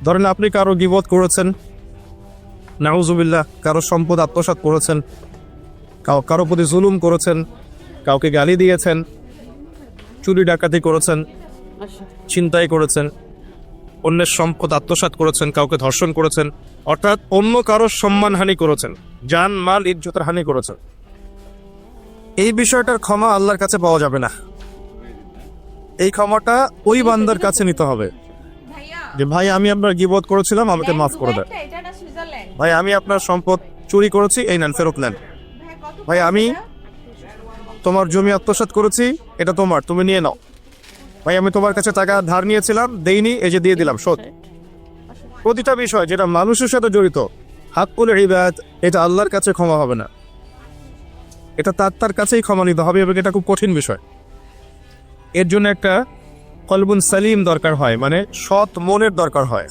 ধরেন আপনি কারো গীবত করেছেন, নাউজুবিল্লাহ, কারো সম্পদ আত্মসাৎ করেছেন, কারো প্রতি জুলুম করেছেন, কাউকে গালি দিয়েছেন, চুরি ডাকাতি করেছেন, ছিনতাই করেছেন, অন্যের সম্পদ আত্মসাৎ করেছেন, কাউকে ধর্ষণ করেছেন, অর্থাৎ অন্য কারো সম্মানহানি করেছেন, জান মাল ইজ্জতের হানি করেছেন। এই বিষয়টার ক্ষমা আল্লাহর কাছে পাওয়া যাবে না। এই ক্ষমাটা ওই বান্দার কাছে নিতে হবে যে ভাই আমি আপনার গীবত করেছিলাম, আমাকে মাফ করে দেন। ভাই আমি আপনার সম্পদ চুরি করেছি, এই নেন, ফেরত নেন। ভাই আমি তোমার জমি আত্মসাৎ করেছি, এটা তোমার, তুমি নিয়ে নাও। ভাই আমি তোমার কাছে টাকা ধার নিয়েছিলাম, দেইনি, এই যে দিয়ে দিলাম, শোধ। প্রতিটা বিষয় যেটা মানুষের সাথে জড়িত, হাক্কুল ইবাদ, এটা আল্লাহর কাছে ক্ষমা হবে না, এটা তার কাছেই ক্ষমা নিতে হবে, এবং এটা খুব কঠিন বিষয়। এর জন্য একটা কলবুন সালিম দরকার হয়, মানে সৎ মনের দরকার হয়।